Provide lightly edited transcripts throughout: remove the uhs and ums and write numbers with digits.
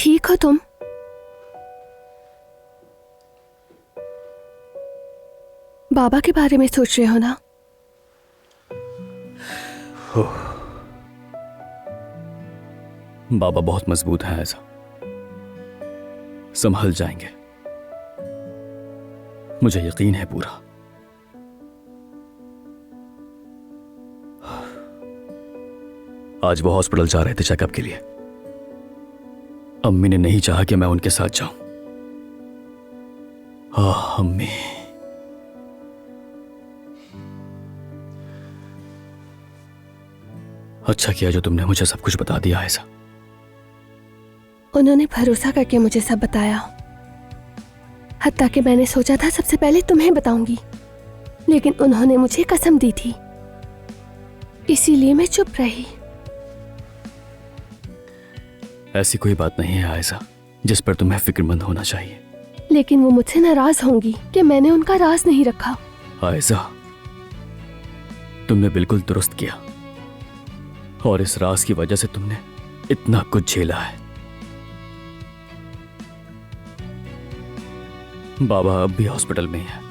ठीक हो तुम? बाबा के बारे में सोच रहे हो ना? बाबा बहुत मजबूत है, ऐसा संभल जाएंगे, मुझे यकीन है पूरा। आज वो हॉस्पिटल जा रहे थे चेकअप के लिए। अम्मी ने नहीं चाहा कि मैं उनके साथ जाऊं। अम्मी, अच्छा किया जो तुमने मुझे सब कुछ बता दिया ऐसा। उन्होंने भरोसा करके मुझे सब बताया, हत्ता कि मैंने सोचा था सबसे पहले तुम्हें बताऊंगी, लेकिन उन्होंने मुझे कसम दी थी, इसीलिए मैं चुप रही। ऐसी कोई बात नहीं है आयशा जिस पर तुम्हें फिक्रमंद होना चाहिए। लेकिन वो मुझसे नाराज होंगी कि मैंने उनका राज नहीं रखा। आयशा, तुमने बिल्कुल दुरुस्त किया, और इस राज की वजह से तुमने इतना कुछ झेला है। बाबा अब भी हॉस्पिटल में ही है।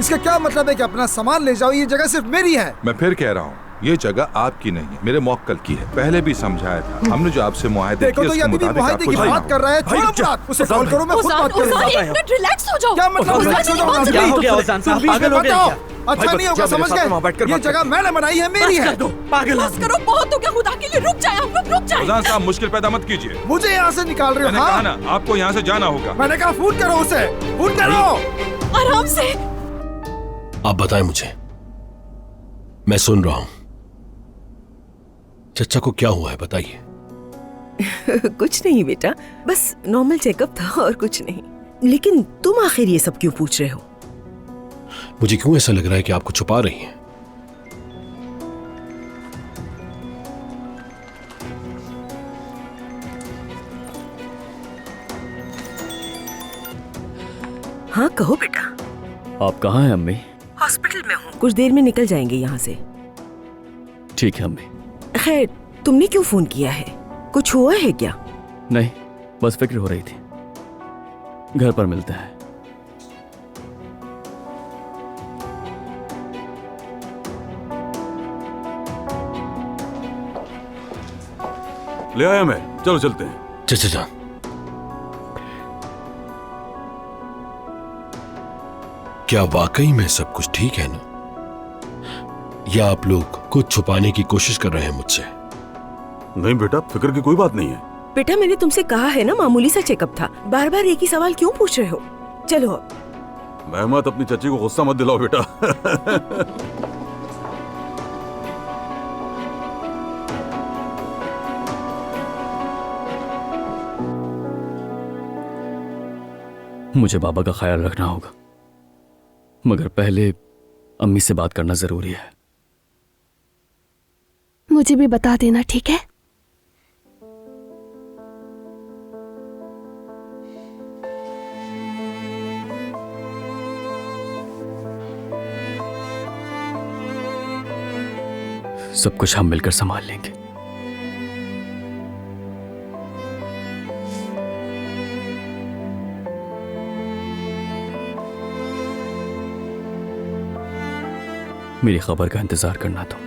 इसका क्या मतलब है कि अपना सामान ले जाओ, ये जगह सिर्फ मेरी है। मैं फिर कह रहा हूँ, ये जगह आपकी नहीं है, मेरे मौक्कल की है। पहले भी समझाया था हमने जो आपसे मुआहदे देखो तो ये अभी भी मुआहदे की बात कर रहा है। छोड़ो बात, उसे कॉल करो, मैं खुद बात करूंगा। एक मिनट रिलैक्स हो जाओ। क्या मतलब रिलैक्स हो जाओ? क्या हो गया ओजान साहब? पागल हो गया क्या? अच्छा नहीं होगा, समझ गए? ये जगह मैंने बनाई है, मेरी है। पागल बस करो, बहुत हो गया, खुदा के लिए रुक जाए हम लोग, रुक जाए। ओजान साहब मुश्किल पैदा मत कीजिए। मुझे यहाँ से निकाल रहे हो? मैंने कहा ना आपको यहाँ से जाना होगा। मैंने कहा फोन करो उसे, फोन करो। आराम से। आप बताएं मुझे, मैं सुन रहा हूं। चचा को क्या हुआ है बताइए। कुछ नहीं बेटा, बस नॉर्मल चेकअप था और कुछ नहीं। लेकिन तुम आखिर ये सब क्यों पूछ रहे हो? मुझे क्यों ऐसा लग रहा है कि आपको छुपा रही हैं? हाँ कहो बेटा। आप कहाँ हैं अम्मी? हॉस्पिटल में हूँ, कुछ देर में निकल जाएंगे यहाँ से। ठीक है अम्मी। खैर, तुमने क्यों फोन किया है? कुछ हुआ है क्या? नहीं, बस फिक्र हो रही थी। घर पर मिलते हैं। ले आया मैं, चलो चलते हैं। चचा जान, क्या वाकई में सब कुछ ठीक है ना? या आप लोग कुछ छुपाने की कोशिश कर रहे हैं मुझसे? नहीं बेटा, फिक्र की कोई बात नहीं है। बेटा मैंने तुमसे कहा है ना, मामूली सा चेकअप था, बार बार एक ही सवाल क्यों पूछ रहे हो? चलो। महमद, अपनी चची को गुस्सा मत दिलाओ बेटा। मुझे बाबा का ख्याल रखना होगा, मगर पहले अम्मी से बात करना जरूरी है। मुझे भी बता देना, ठीक है? सब कुछ हम मिलकर संभाल लेंगे। मेरी खबर का इंतजार करना तो।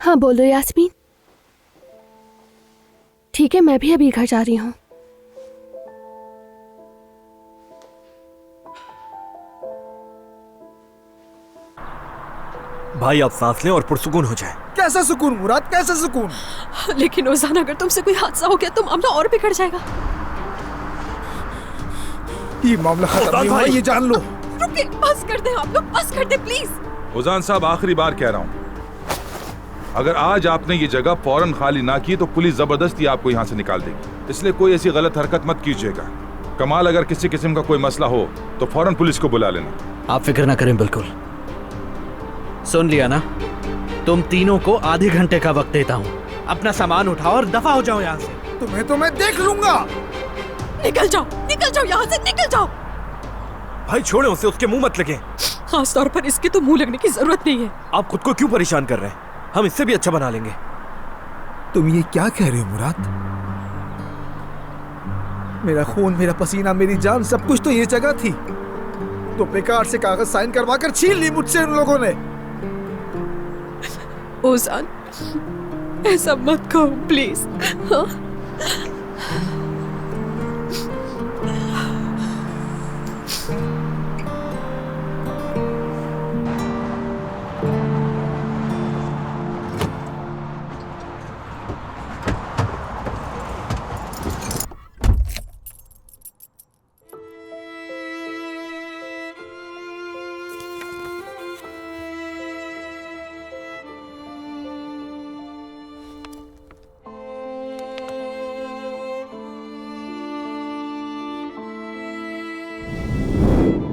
हाँ बोलो यास्मीन। ठीक है, मैं भी अभी घर जा रही हूँ। भाई आप सांस लें और पुरसुकून हो जाए। कैसा सुकून मुराद, कैसा सुकून? लेकिन ओजान, अगर तुमसे कोई हादसा हो गया तो मामला और बिगड़ जाएगा। ये मामला खत्म नहीं हुआ, ये जान लो। रुकिए, बस कर दे आप लोग, बस कर दे प्लीज। उजान साहब, आखिरी बार कह रहा हूँ, अगर आज आपने ये जगह फौरन खाली ना की तो पुलिस जबरदस्ती आपको यहाँ से निकाल देगी। इसलिए कोई ऐसी गलत हरकत मत कीजिएगा। कमाल, अगर किसी किस्म का कोई मसला हो तो फौरन पुलिस को बुला लेना। आप फिक्र ना करें, बिल्कुल। सुन लिया ना, तुम तीनों को आधे घंटे का वक्त देता हूँ। अपना सामान उठाओ और दफा हो जाओ यहाँ से। तुम्हें तो मैं देख लूंगा। निकल जाओ यहाँ से, निकल जाओ। भाई छोड़े उसे, उसके मुंह मत लगे। खास तौर पर इसके तो मुंह लगने की जरूरत नहीं है। आप खुद को क्यों परेशान कर रहे हैं? हम इससे भी अच्छा बना लेंगे। तुम ये क्या कह रहे हो मुराद? मेरा खून, मेरा पसीना, मेरी जान, सब कुछ तो ये जगह थी। तो बेकार से कागज साइन करवा कर छीन ली मुझसे उन लोगों ने। ओजान, ऐसा मत कहो प्लीज। हाँ?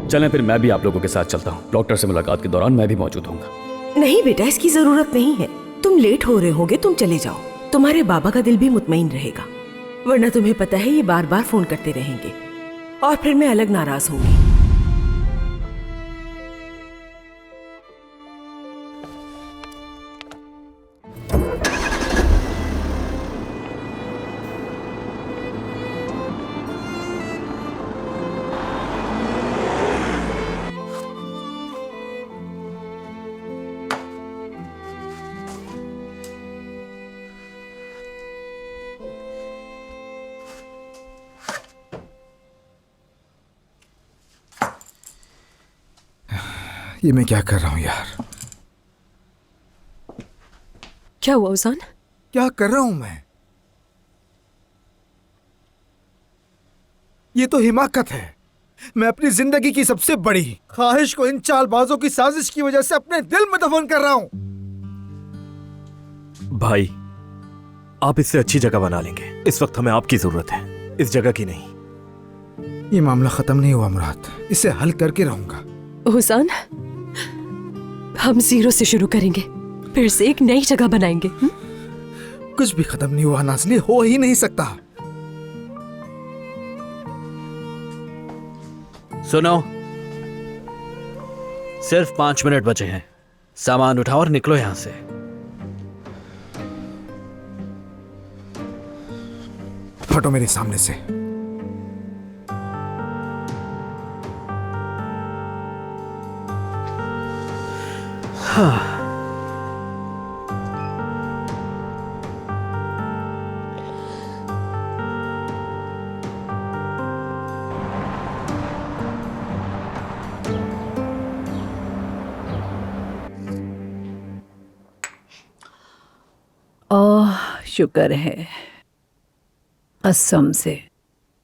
चलें फिर, मैं भी आप लोगों के साथ चलता हूँ। डॉक्टर से मुलाकात के दौरान मैं भी मौजूद होऊंगा। नहीं बेटा, इसकी जरूरत नहीं है। तुम लेट हो रहे होगे, तुम चले जाओ। तुम्हारे बाबा का दिल भी मुतमईन रहेगा, वरना तुम्हें पता है ये बार बार फोन करते रहेंगे और फिर मैं अलग नाराज होंगी। ये मैं क्या कर रहा हूँ यार? क्या हुआ ओजान? क्या कर रहा हूं मैं? ये तो हिमाकत है। मैं अपनी जिंदगी की सबसे बड़ी ख्वाहिश को इन चालबाजों की साजिश की वजह से अपने दिल में दफन कर रहा हूं। भाई, आप इससे अच्छी जगह बना लेंगे। इस वक्त हमें आपकी जरूरत है, इस जगह की नहीं। ये मामला खत्म नहीं हुआ मुराद, इसे हल करके रहूंगा। ओजान, हम जीरो से शुरू करेंगे, फिर से एक नई जगह बनाएंगे। कुछ भी खत्म नहीं हुआ नाज़ली, हो ही नहीं सकता। सुनो, सिर्फ 5 मिनट बचे हैं। सामान उठाओ और निकलो यहां से। हटो मेरे सामने से। हाँ। ओह, शुक्र है कसम से।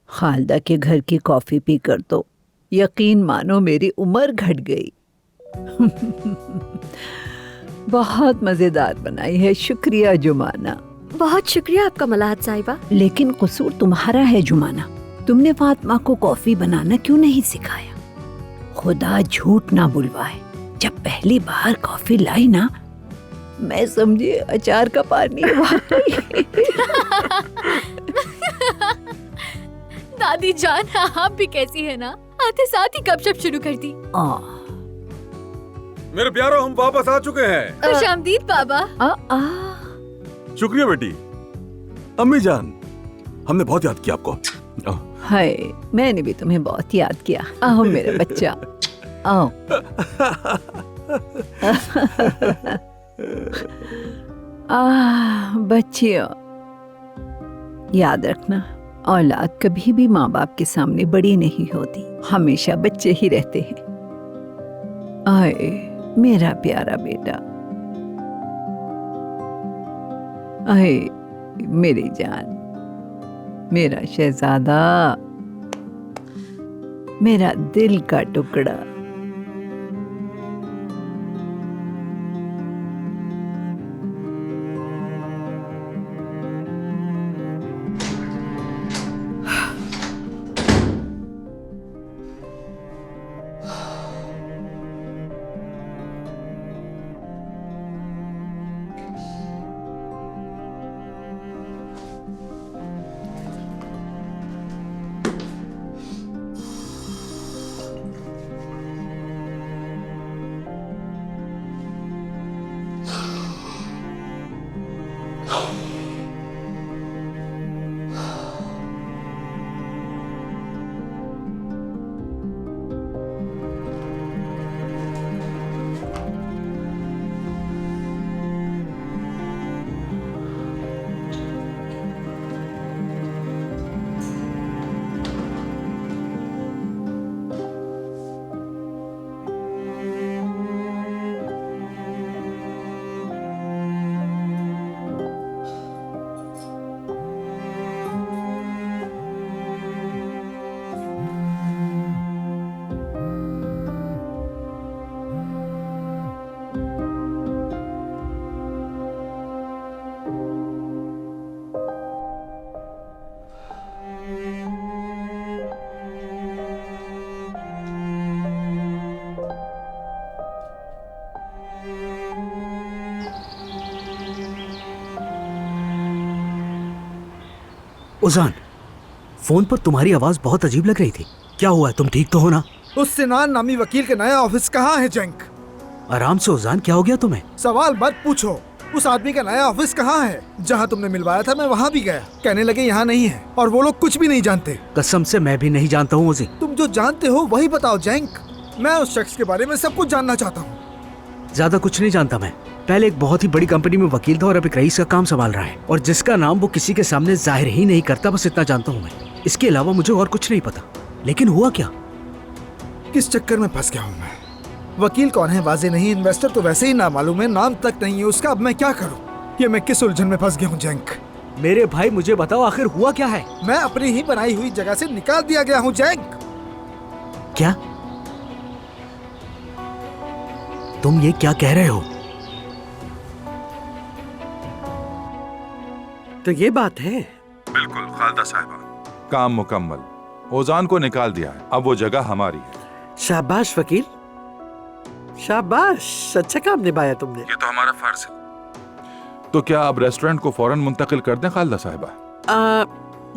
खालदा के घर की कॉफी पीकर तो यकीन मानो मेरी उम्र घट गई। बहुत मजेदार बनाई है, शुक्रिया जुमाना। बहुत शुक्रिया आपका मलाहत साहिबा। लेकिन कसूर तुम्हारा है जुमाना, तुमने फातिमा को कॉफी बनाना क्यों नहीं सिखाया? खुदा झूठ ना बुलवाए, जब पहली बार कॉफी लाई ना, मैं समझी अचार का पानी। दादी जान, आप भी कैसी है ना? आते साथ ही गपशप शुरू कर दी। मेरे प्यारों, हम वापस आ चुके हैं। खुशामदीद बाबा। शुक्रिया बेटी। अम्मी जान, हमने बहुत याद किया आपको। हाय, मैंने भी तुम्हें बहुत याद किया। आओ मेरे बच्चा, आओ। बच्चियों, याद रखना, औलाद कभी भी माँ बाप के सामने बड़ी नहीं होती, हमेशा बच्चे ही रहते हैं। आए मेरा प्यारा बेटा, आए मेरी जान, मेरा शहजादा, मेरा दिल का टुकड़ा। उजान, फोन पर तुम्हारी आवाज बहुत अजीब लग रही थी। क्या हुआ है? तुम ठीक तो हो ना? उस सिनान नामी वकील का नया ऑफिस कहाँ है जंक? आराम से उजान, क्या हो गया तुम्हें? सवाल मत पूछो। उस आदमी का नया ऑफिस कहाँ है? जहाँ तुमने मिलवाया था मैं वहाँ भी गया, कहने लगे यहाँ नहीं है, और वो लोग कुछ भी नहीं जानते। कसम से मैं भी नहीं जानता हूँ उसे। तुम जो जानते हो वही बताओ जंक। मैं उस शख्स के बारे में सब कुछ जानना चाहता हूँ। ज्यादा कुछ नहीं जानता मैं। पहले एक बहुत ही बड़ी कंपनी में वकील था और अब एक रईस का काम संभाल रहा है, और जिसका नाम वो किसी के सामने जाहिर ही नहीं करता, बस इतना जानता हूँ मैं। इसके अलावा मुझे और कुछ नहीं पता। लेकिन हुआ क्या? किस चक्कर में फंस गया हूँ मैं? वकील कौन है वाजे नहीं, इन्वेस्टर तो वैसे ही ना मालूम है, नाम तक नहीं है उसका। अब मैं क्या करूँ? ये मैं किस उलझन में फंस गया हूँ जंक? मेरे भाई मुझे बताओ, आखिर हुआ क्या है? मैं अपनी ही बनाई हुई जगह से निकाल दिया गया हूँ जंक। क्या तुम ये क्या कह रहे हो? तो ये बात है? बिल्कुल खालदा साहिबा, काम मुकम्मल। ओजान को निकाल दिया है, अब वो जगह हमारी है। शाबाश वकील, शाबाश, अच्छा काम निभाया तुमने। ये तो हमारा फर्ज है। तो क्या अब रेस्टोरेंट को फौरन मुंतकिल कर दें खालदा साहिबा?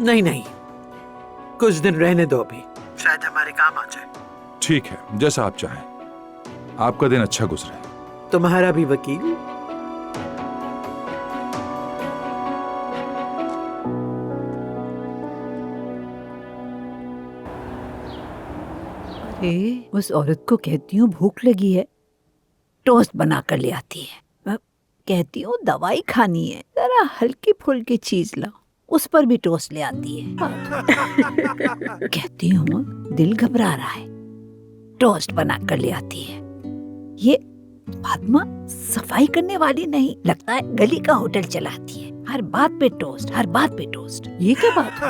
नहीं नहीं, कुछ दिन रहने दो अभी, शायद हमारे काम आ जाए। ठीक है, जैसा आप चाहें। आपका दिन अच्छा गुजरे। तुम्हारा भी वकील। अरे उस औरत को कहती हूँ भूख लगी है, टोस्ट बना कर ले आती है। कहती हूँ दवाई खानी है, जरा हल्की फुल्की चीज लाओ, उस पर भी टोस्ट ले आती है। कहती हूँ दिल घबरा रहा है, टोस्ट बना कर ले आती है। ये फातिमा सफाई करने वाली नहीं, लगता है गली का होटल चलाती है। हर बात पे टोस्ट, हर बात पे टोस्ट। ये क्या बात है?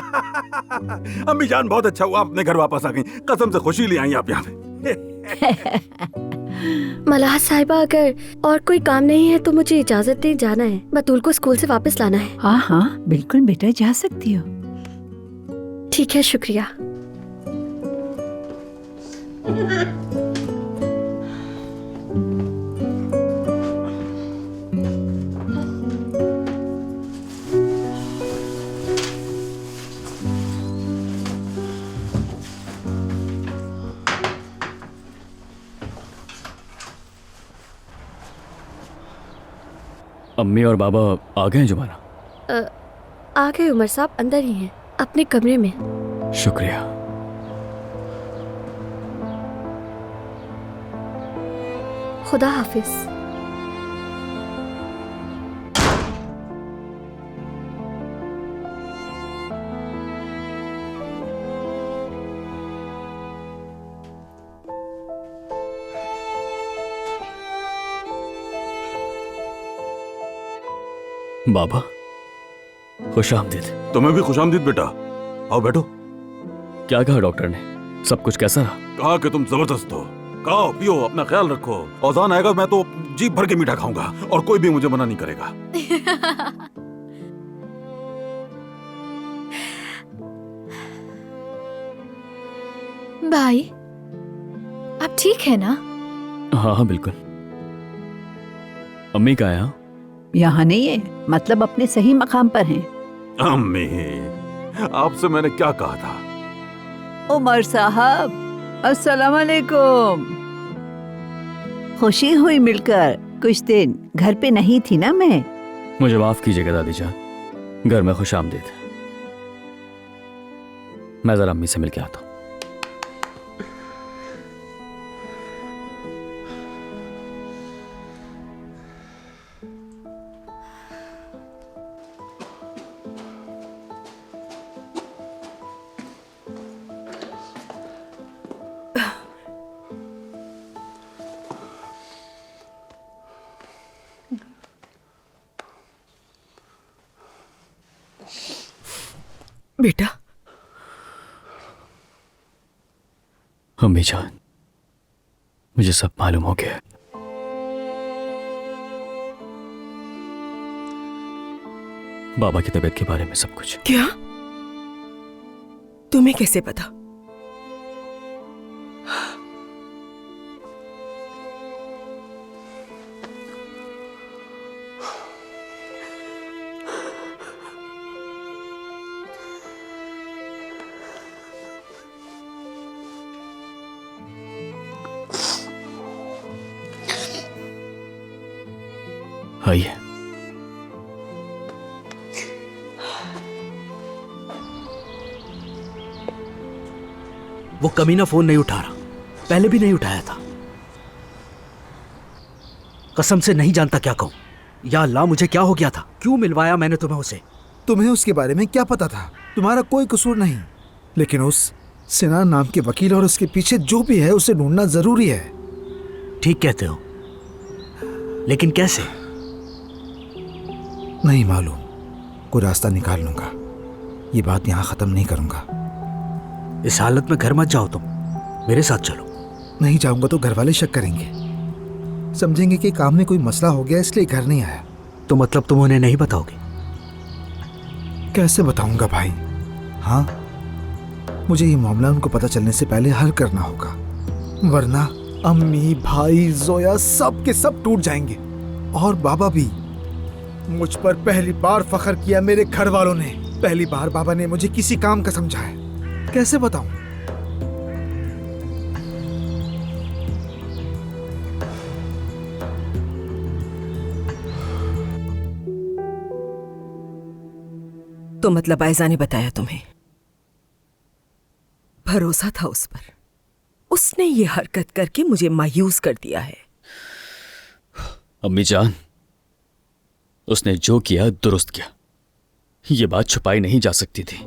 अम्मी जान, बहुत अच्छा हुआ अपने घर वापस आ गई। कसम से खुशी ले आई आप यहाँ पे। मलाह साहिबा, अगर और कोई काम नहीं है तो मुझे इजाजत दें, जाना है। बतूल को स्कूल से वापस लाना है। हाँ हाँ बिल्कुल बेटा, जा सकती हो। ठीक है, शुक्रिया। अम्मी और बाबा आ गए हैं जुमाना? आ गए उमर साहब, अंदर ही हैं, अपने कमरे में। शुक्रिया। खुदा हाफिज। बाबा, खुशामदीद। तुम्हें भी खुशामदीद बेटा। आओ बैठो। क्या कहा डॉक्टर ने? सब कुछ कैसा रहा? कहा कि तुम जबरदस्त हो। खाओ पियो, अपना ख्याल रखो। औजान आएगा मैं तो जी भर के मीठा खाऊंगा और कोई भी मुझे मना नहीं करेगा। भाई, आप ठीक है ना? हाँ हाँ बिल्कुल। अम्मी कहाँ है? यहाँ यहाँ नहीं है, मतलब अपने सही मकाम पर हैं। अम्मी, आपसे मैंने क्या कहा था? उमर साहब, अस्सलाम वालेकुम। खुशी हुई मिलकर। कुछ दिन घर पे नहीं थी ना मैं। मुझे माफ कीजिएगा दादी जान, घर में खुशामदीद। मैं जरा अम्मी से मिल के आता हूँ। बेटा। अम्मी जान, मुझे सब मालूम हो गया। बाबा की तबीयत के बारे में सब कुछ। क्या? तुम्हें कैसे पता? आइए। वो कमीना फोन नहीं उठा रहा, पहले भी नहीं उठाया था। कसम से नहीं जानता क्या कहूं। या अल्लाह, मुझे क्या हो गया था? क्यों मिलवाया मैंने तुम्हें उसे? तुम्हें उसके बारे में क्या पता था? तुम्हारा कोई कसूर नहीं, लेकिन उस सिनान नाम के वकील और उसके पीछे जो भी है उसे ढूंढना जरूरी है। ठीक कहते हो, लेकिन कैसे? नहीं मालूम, कोई रास्ता निकाल लूंगा। ये बात यहाँ खत्म नहीं करूंगा। इस हालत में घर मत जाओ, तुम मेरे साथ चलो। नहीं जाऊंगा तो घर वाले शक करेंगे, समझेंगे कि काम में कोई मसला हो गया इसलिए घर नहीं आया। तो मतलब तुम उन्हें नहीं बताओगे? कैसे बताऊंगा भाई? हाँ, मुझे ये मामला उनको पता चलने से पहले हल करना होगा, वरना अम्मी, भाई, जोया सब के सब टूट जाएंगे। और बाबा भी। मुझ पर पहली बार फख्र किया मेरे घर वालों ने। पहली बार बाबा ने मुझे किसी काम का समझा है। कैसे बताऊं? तो मतलब आयजा ने बताया तुम्हें? भरोसा था उस पर। उसने ये हरकत करके मुझे मायूस कर दिया है। अम्मी जान, उसने जो किया दुरुस्त किया। ये बात छुपाई नहीं जा सकती थी।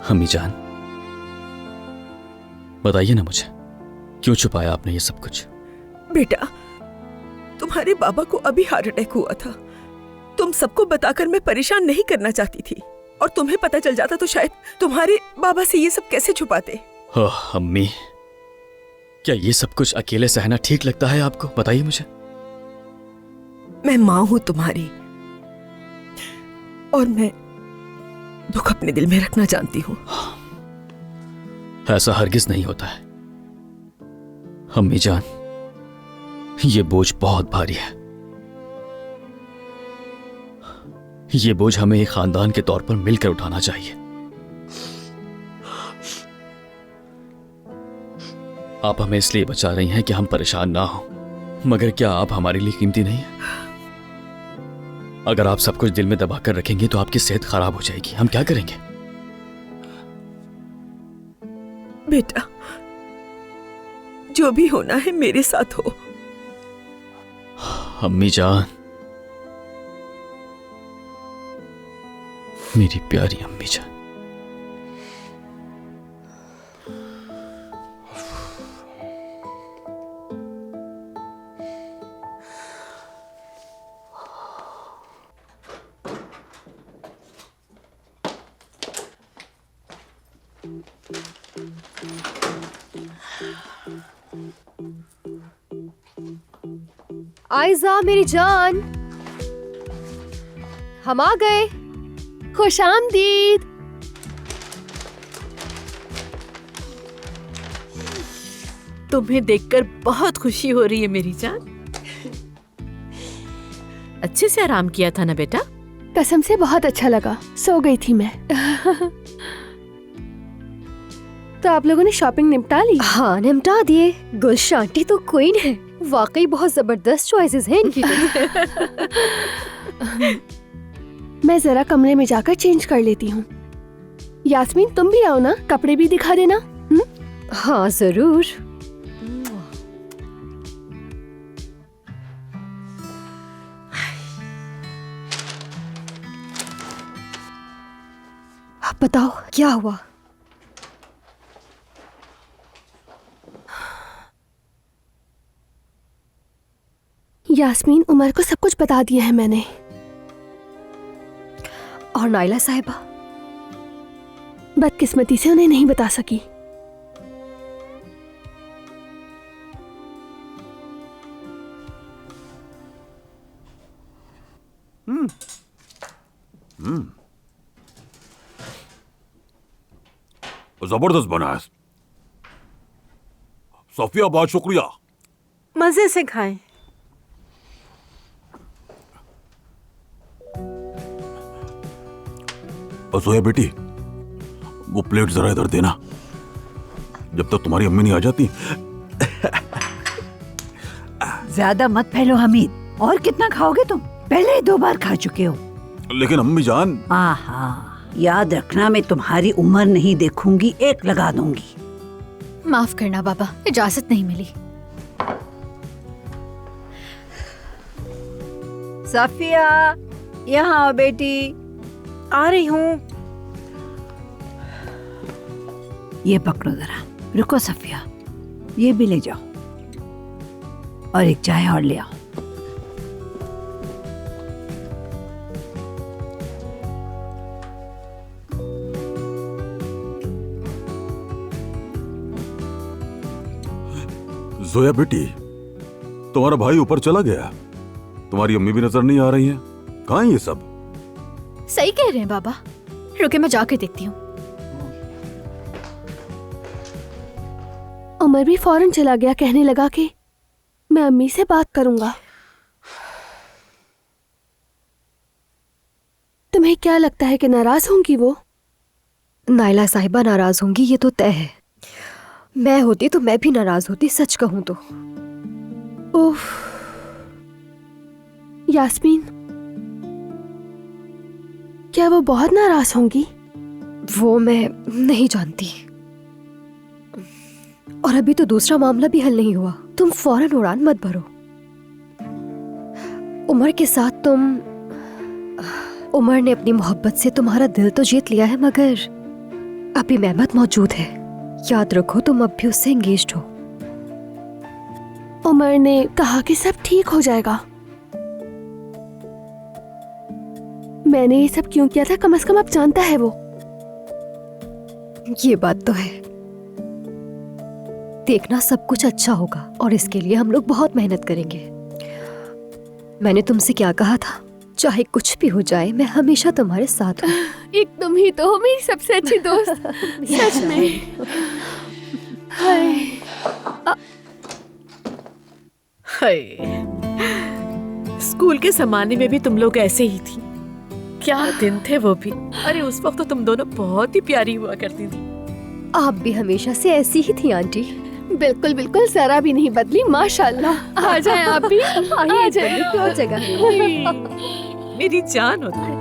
अम्मी जान, बताइए ना मुझे, क्यों छुपाया आपने ये सब कुछ? बेटा, तुम्हारे बाबा को अभी हार्ट अटैक हुआ था। तुम सबको बताकर मैं परेशान नहीं करना चाहती थी, और तुम्हें पता चल जाता तो शायद तुम्हारे बाबा से ये सब कैसे छुपाते। ओह अम्मी, क्या ये सब कुछ अकेले सहना ठीक लगता है आपको? बताइए मुझे। मैं मां हूं तुम्हारी, और मैं दुख अपने दिल में रखना जानती हूं। ऐसा हरगिज नहीं होता है अम्मी जान, ये बोझ बहुत भारी है। ये बोझ हमें एक खानदान के तौर पर मिलकर उठाना चाहिए। आप हमें इसलिए बचा रही हैं कि हम परेशान ना हो, मगर क्या आप हमारे लिए कीमती नहीं हैं? अगर आप सब कुछ दिल में दबा कर रखेंगे तो आपकी सेहत खराब हो जाएगी। हम क्या करेंगे? बेटा, जो भी होना है मेरे साथ हो। अम्मी जान, मेरी प्यारी अम्मी जान। आयजा मेरी जान, हम आ गए। खुशामदीद। तुम्हें देखकर बहुत खुशी हो रही है मेरी जान। अच्छे से आराम किया था ना बेटा? कसम से बहुत अच्छा लगा, सो गई थी मैं। तो आप लोगों ने शॉपिंग निपटा ली? हाँ निपटा दिए। गुलशन आंटी तो क्वीन है, वाकई बहुत जबरदस्त चॉइसेस हैं इनकी तो। मैं जरा कमरे में जाकर चेंज कर लेती हूँ। यास्मीन तुम भी आओ ना, कपड़े भी दिखा देना। हाँ जरूर। आप बताओ क्या हुआ? यास्मीन, उमर को सब कुछ बता दिया है मैंने। और नाइला साहिबा? बदकिस्मती से उन्हें नहीं बता सकी। जबरदस्त बना है सोफिया, बहुत शुक्रिया। मजे से खाएं। सोया बेटी, वो प्लेट जरा इधर देना, जब तक तुम्हारी अम्मी नहीं आ जाती। ज्यादा मत फैलो हमीद, और कितना खाओगे तुम? पहले 2 बार खा चुके हो। लेकिन अम्मी जान। आहा, याद रखना मैं तुम्हारी उम्र नहीं देखूंगी, 1 लगा दूंगी। माफ करना बाबा, इजाजत नहीं मिली। सफिया, यहाँ आओ बेटी। आ रही हूँ। ये पकड़ो जरा। रुको सफिया, ये भी ले जाओ, और एक चाय और ले आओ। जोया बेटी, तुम्हारा भाई ऊपर चला गया, तुम्हारी अम्मी भी नजर नहीं आ रही हैं। कहाँ है ये सब? सही कह रहे हैं बाबा, रुके मैं जाके देखती हूँ। उमर भी फौरन चला गया, कहने लगा कि मैं अम्मी से बात करूंगा। तुम्हें क्या लगता है कि नाराज होंगी वो? नाइला साहिबा नाराज होंगी ये तो तय है। मैं होती तो मैं भी नाराज होती, सच कहूं तो। उफ, यास्मीन, क्या वो बहुत नाराज होंगी? वो मैं नहीं जानती। और अभी तो दूसरा मामला भी हल नहीं हुआ। तुम फौरन उड़ान मत भरो। उमर के साथ उमर ने अपनी मोहब्बत से तुम्हारा दिल तो जीत लिया है, मगर अभी मेहमत मौजूद है। याद रखो तुम अब भी उससे एंगेज्ड हो। उमर ने कहा कि सब ठीक हो जाएगा। मैंने ये सब क्यों किया था, कम से कम अब जानता है वो। ये बात तो है। देखना सब कुछ अच्छा होगा, और इसके लिए हम लोग बहुत मेहनत करेंगे। मैंने तुमसे क्या कहा था? चाहे कुछ भी हो जाए, मैं हमेशा तुम्हारे साथ हूँ। एक तुम ही तो हो मेरी सबसे अच्छी दोस्त। सच में। हाय। हाय। स्कूल के जमाने में भी तुम लोग ऐसे ही थी। क्या दिन थे वो भी। अरे उस वक्त तो तुम दोनों बहुत ही प्यारी हुआ करती थी। आप भी हमेशा से ऐसी ही थी आंटी। बिल्कुल बिल्कुल, जरा भी नहीं बदली, माशाल्लाह। आ जाए आप भी। आ जाए। और जगह मेरी जान होती है।